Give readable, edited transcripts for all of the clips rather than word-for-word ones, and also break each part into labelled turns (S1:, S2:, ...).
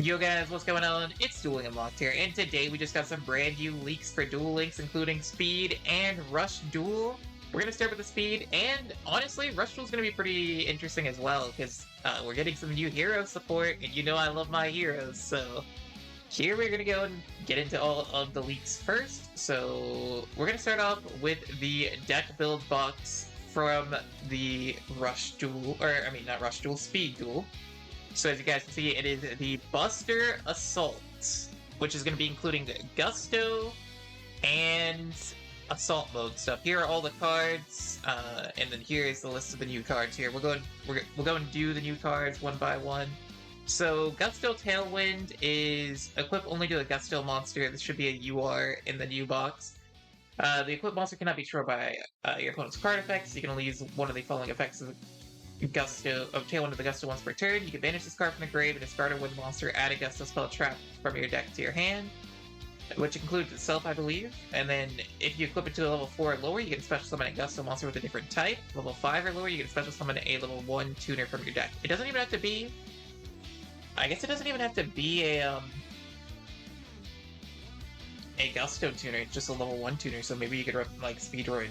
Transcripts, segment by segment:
S1: Yo guys, what's going on? It's Dueling Unlocked here, and today we just got some brand new leaks for Duel Links, including Speed and Rush Duel. We're gonna start with the Speed, and honestly, Rush Duel's gonna be pretty interesting as well, because we're getting some new hero support, and you know I love my heroes, so here we're gonna go and get into all of the leaks first. So we're gonna start off with the deck build box from the Rush Duel, or I mean not Rush Duel, Speed Duel. So as you guys can see, it is the Buster Assault, which is going to be including Gusto and Assault mode stuff. Here are all the cards, and then here is the list of the new cards. Here we'll go and do the new cards one by one. So Gusto Tailwind is equipped only to a Gusto monster. This should be a UR in the new box. The equipped monster cannot be destroyed by your opponent's card effects. You can only use one of the following effects of Tailwind of the Gusto once per turn. You can banish this card from the grave and discard a wind monster, add a Gusto spell trap from your deck to your hand, which includes itself, I believe. And then if you equip it to a level 4 or lower, you can special summon a Gusto monster with a different type. Level 5 or lower, you can special summon a level 1 tuner from your deck. It doesn't even have to be... I guess it doesn't even have to be a Gusto tuner, it's just a level 1 tuner, so maybe you could run, like, Speedroid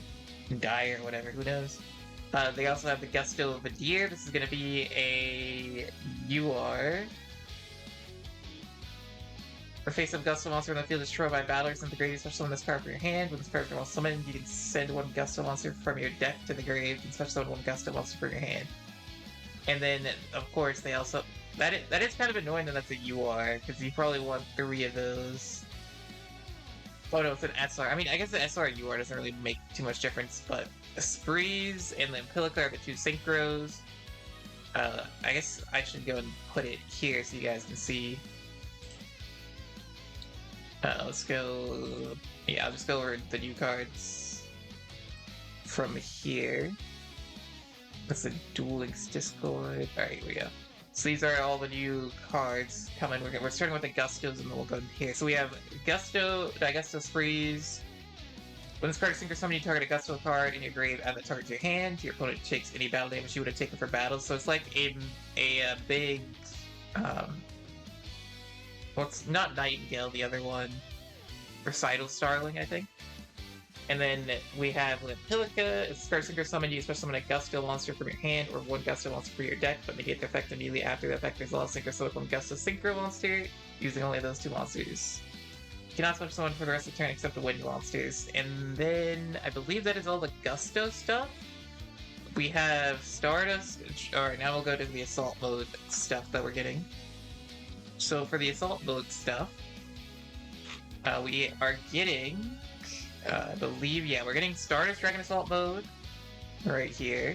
S1: Die or whatever, who knows? They also have the Gusto Vadir. This is going to be a UR. For face-up Gusto monster in the field destroyed by battlers in the grave, you special summon this card from your hand. When this card is well summoned, you can send one Gusto monster from your deck to the grave and special summon one Gusto monster from your hand. And then, of course, they also... That is kind of annoying that that's a UR, because you probably want 3 of those. Oh no, it's an SR. I mean, I guess the SR UR doesn't really make too much difference, but Sprees and the Empilica are the 2 synchros. I guess I should go and put it here so you guys can see. Let's go... Yeah, I'll just go over the new cards from here. That's the Duel Links Discord. Alright, here we go. So these are all the new cards coming. We're starting with the Gustos, and then we'll go here. So we have Gusto, Gusto Sprees. When this card is synchro summoned, you target a Gusto card in your grave, add that target to your hand. Your opponent takes any battle damage you would have taken for battle. So it's like a big... well, it's not Nightingale, the other one. Recital Starling, I think. And then we have Empilica. It's card synchro summoned, you special summon a Gusto monster from your hand or one Gusto monster from your deck, but negate the effect immediately after the effect is lost. Synchro summon one Gusto synchro monster, using only those 2 monsters. You cannot special summon for the rest of the turn except the wind monsters. And then I believe that is all the Gusto stuff. We have Stardust. Alright, now we'll go to the Assault mode stuff that we're getting. So for the Assault mode stuff, we are getting... I believe, yeah, we're getting Stardust Dragon Assault mode right here,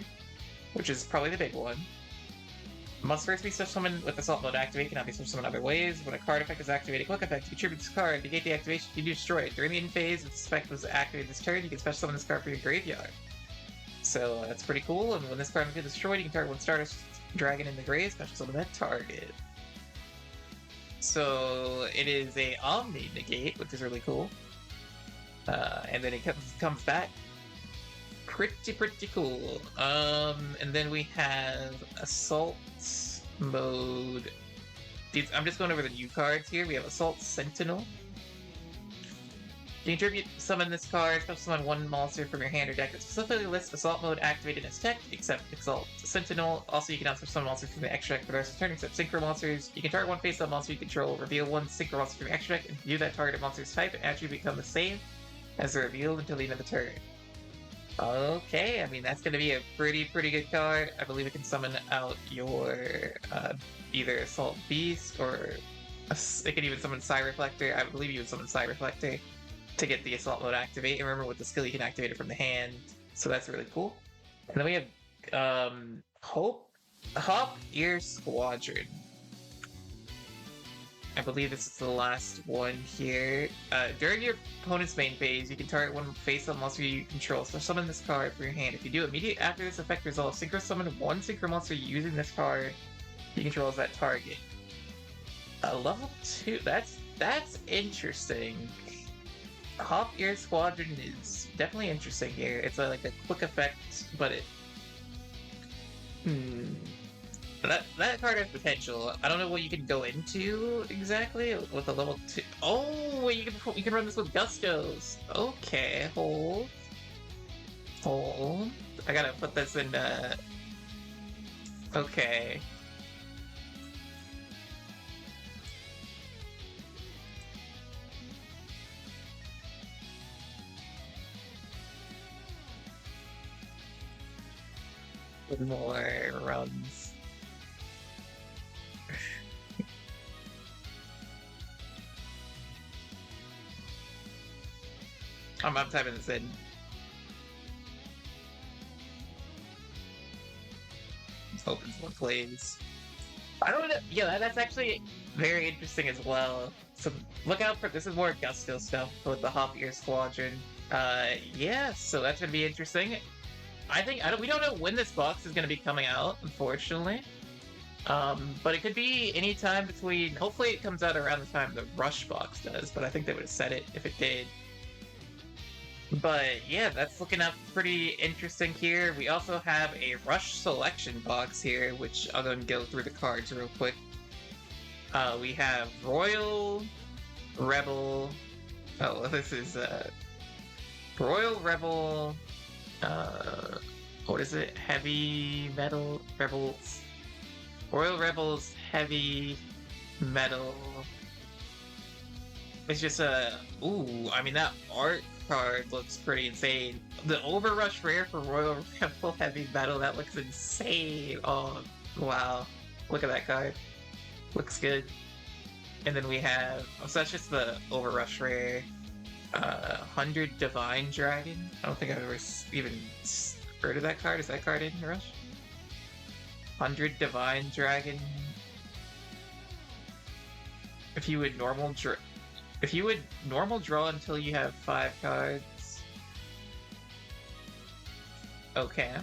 S1: which is probably the big one. Must first be special summoned with Assault mode activated, cannot be special summoned other ways. When a card effect is activated, quick effect, you contribute this card, negate the activation, you destroy it. During the end phase, if this effect was activated this turn, you can special summon this card from your graveyard. So that's pretty cool, and when this card is destroyed, you can target one Stardust Dragon in the grave, special summon that target. So it is a Omni negate, which is really cool. And then it comes back. Pretty cool. And then we have Assault mode. I'm just going over the new cards here. We have Assault Sentinel. You can summon this card, special summon one monster from your hand or deck that specifically lists Assault mode activated as tech, except Assault Sentinel. Also, you can also summon monsters from the extra deck for the rest of the turn, except Synchro monsters. You can target one face-up monster you control, reveal one Synchro monster from your extra deck, and view that targeted monster's type and attribute become the same as they're revealed until the end of the turn. Okay, I mean, that's going to be a pretty good card. I believe it can summon out your either Assault Beast, or it can even summon Psy Reflector. I believe you would summon Psy Reflector to get the Assault mode activate. And remember, with the skill, you can activate it from the hand. So that's really cool. And then we have Hop Ear Squadron. I believe this is the last one here. During your opponent's main phase, you can target one face-up monster you control, so summon this card from your hand. If you do, immediately after this effect resolves, synchro summon one synchro monster using this card you control as that target. Level 2, that's interesting. Hop Ear Squadron is definitely interesting here. It's like a quick effect, but it... That card has potential. I don't know what you can go into exactly with the level 2. Oh, you can run this with Gustos. Okay, hold. Hold. I gotta put this in, okay. More runs. I'm typing this in. Opens one plays. I don't know. Yeah, that's actually very interesting as well. So look out for this is more Gusto stuff with the Hoppier Squadron. Yeah, so that's gonna be interesting. We don't know when this box is gonna be coming out, unfortunately. But it could be any time between. Hopefully, it comes out around the time the Rush box does. But I think they would have said it if it did. But yeah, that's looking up pretty interesting here. We also have a Rush selection box here, which I'll go and go through the cards real quick. We have Royal, Rebel. Oh, this is Royal Rebel. What is it? Heavy Metal Rebels. Royal Rebels Heavy Metal. It's just ooh, I mean that art card looks pretty insane. The Overrush rare for Royal Rebel Heavy Metal, that looks insane. Oh, wow. Look at that card. Looks good. And then we have, so that's just the Overrush rare. 100 Divine Dragon. I don't think I've ever even heard of that card. Is that card in Rush? 100 Divine Dragon. If you would normal draw until you have 5 cards. Okay.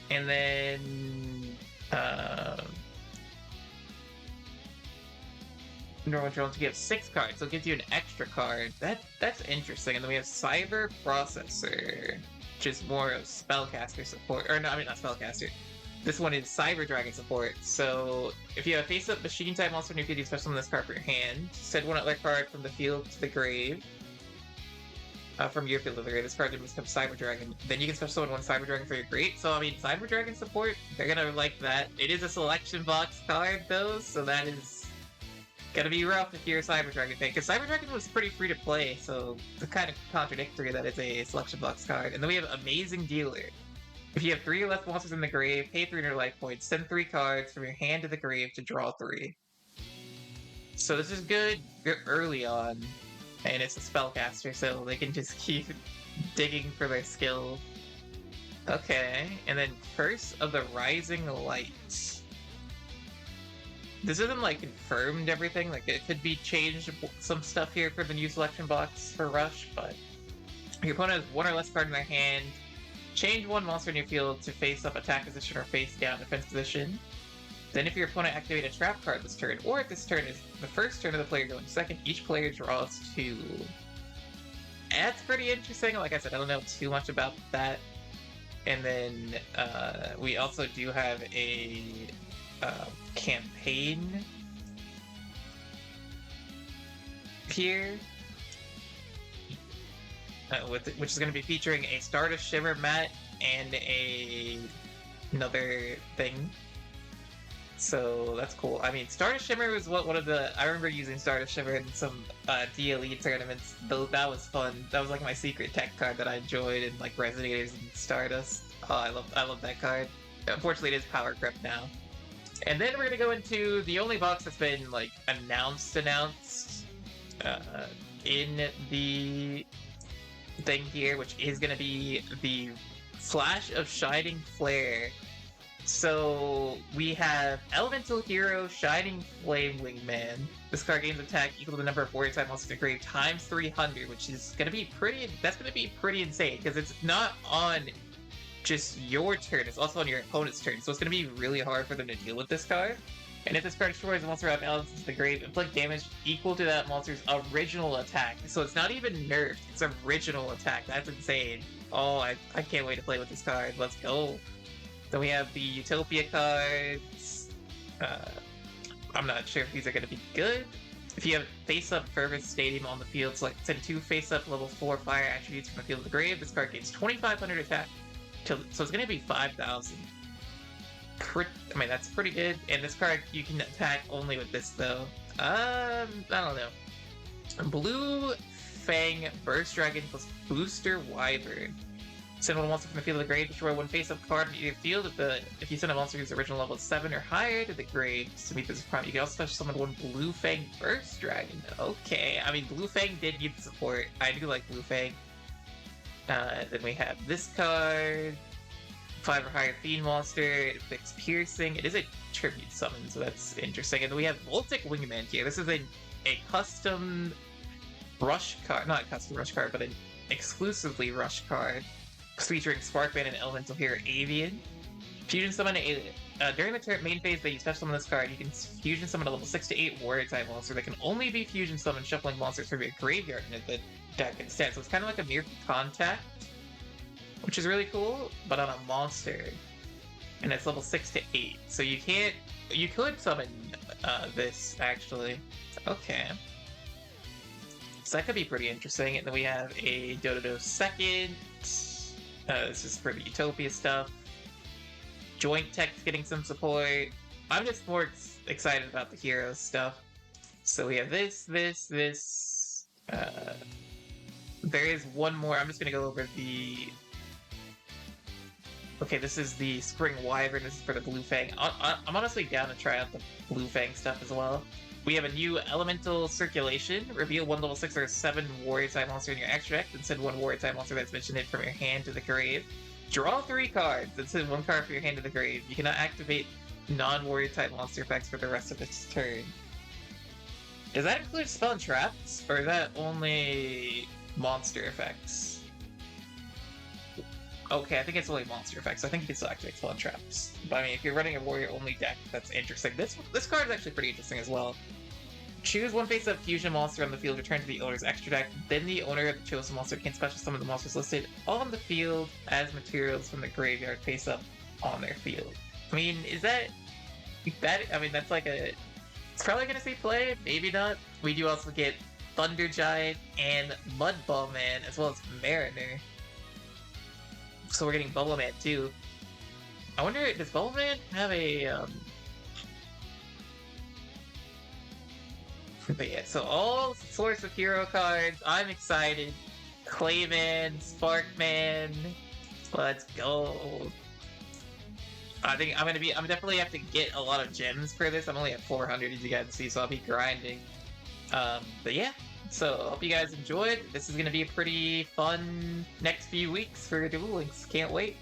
S1: And then normal draw until you have 6 cards, so it gives you an extra card. That's interesting. And then we have Cyber Processor, which is more of spellcaster support. Or no, I mean not spellcaster. This one is Cyber Dragon support. So if you have a face-up machine type monster in your field, you special summon this card from your hand. Send one other card from the field to the grave. From your field to the grave. This card then becomes Cyber Dragon. Then you can special summon one Cyber Dragon for your grave. So I mean, Cyber Dragon support, they're gonna like that. It is a selection box card though, so that is gonna be rough if you're a Cyber Dragon fan. Because Cyber Dragon was pretty free to play, so it's kind of contradictory that it's a selection box card. And then we have Amazing Dealer. If you have 3 or less monsters in the grave, pay 300 life points, send 3 cards from your hand to the grave to draw 3. So this is good early on, and it's a spellcaster, so they can just keep digging for their skill. Okay, and then Curse of the Rising Light. This isn't like confirmed everything, like it could be changed some stuff here for the new selection box for Rush, but your opponent has 1 or less card in their hand. Change 1 monster in your field to face-up attack position or face-down defense position. Then if your opponent activates a trap card this turn, or if this turn is the first turn of the player going second, each player draws 2. That's pretty interesting. Like I said, I don't know too much about that. And then we also do have a campaign here. Which is going to be featuring a Stardust Shimmer mat and another thing. So that's cool. I mean, Stardust Shimmer was one of the. I remember using Stardust Shimmer in some DLE tournaments. Though that was fun. That was like my secret tech card that I enjoyed in like Resonators and Stardust. Oh, I love that card. Unfortunately, it is power crept now. And then we're gonna go into the only box that's been like announced in the thing here, which is going to be the Flash of Shining Flare. So we have Elemental Hero Shining Flame Wingman. This card gains attack equal to the number of warrior type monsters in the grave times 300, which is going to be pretty. That's going to be pretty insane because it's not on just your turn; it's also on your opponent's turn. So it's going to be really hard for them to deal with this card. And if this card destroys a monster out balance into the grave, inflict damage equal to that monster's original attack. So it's not even nerfed, it's original attack. That's insane. Oh, I can't wait to play with this card. Let's go. Then we have the Utopia cards. I'm not sure if these are going to be good. If you have face-up Fervent Stadium on the field, select send 2 face-up level 4 fire attributes from the field to the grave. This card gains 2,500 attack. So it's going to be 5,000. I mean, that's pretty good. And this card, you can attack only with this, though. I don't know. Blue Fang Burst Dragon plus Booster Wyvern. Send one monster from the field to the grave, destroy one face-up card in either field. If you send a monster whose original level is 7 or higher to the grave to meet this prompt, you can also special summon one Blue Fang Burst Dragon. Okay, I mean, Blue Fang did need support. I do like Blue Fang. Then we have this card. 5 or higher Fiend monster. It affects Piercing. It is a tribute summon, so that's interesting. And then we have Voltic Wingman here. This is a custom rush card. Not a custom rush card, but an exclusively rush card. Featuring Sparkman and Elemental Hero Avian. Fusion summon during the main phase that you special summon this card, you can fusion summon a level 6 to 8 warrior type monster that can only be fusion summoned shuffling monsters from your graveyard into the deck instead. So it's kind of like a Mere Contact, which is really cool, but on a monster. And it's level 6 to 8. So you could summon this actually. Okay. So that could be pretty interesting. And then we have a Dododo second. This is for the Utopia stuff. Joint Tech's getting some support. I'm just more excited about the hero stuff. So we have this. There is one more. I'm just going to go over the... Okay, this is the Spring Wyvern. This is for the Blue Fang. I'm honestly down to try out the Blue Fang stuff as well. We have a new Elemental Circulation. Reveal one level 6 or 7 warrior type monster in your extra deck, and send one warrior type monster that's mentioned from your hand to the grave. Draw 3 cards, and send 1 card from your hand to the grave. You cannot activate non-warrior type monster effects for the rest of its turn. Does that include spell and traps, or is that only monster effects? Okay, I think it's only monster effects. I think you can still activate spell and traps. But I mean, if you're running a warrior-only deck, that's interesting. This card is actually pretty interesting as well. Choose one face-up fusion monster on the field, return to the owner's extra deck. Then the owner of the chosen monster can special summon the monsters listed on the field as materials from the graveyard face-up on their field. I mean, is that... I mean, that's like a... It's probably gonna say play, maybe not. We do also get Thunder Giant and Mudball Man, as well as Mariner. So we're getting Bubble Man too. I wonder, does Bubble Man have a... But yeah, so all sorts of hero cards. I'm excited. Clayman, Sparkman. Let's go. I think I'm definitely have to get a lot of gems for this. I'm only at 400, as you guys see, so I'll be grinding. But yeah, so I hope you guys enjoyed. This is going to be a pretty fun next few weeks for Duel Links. Can't wait.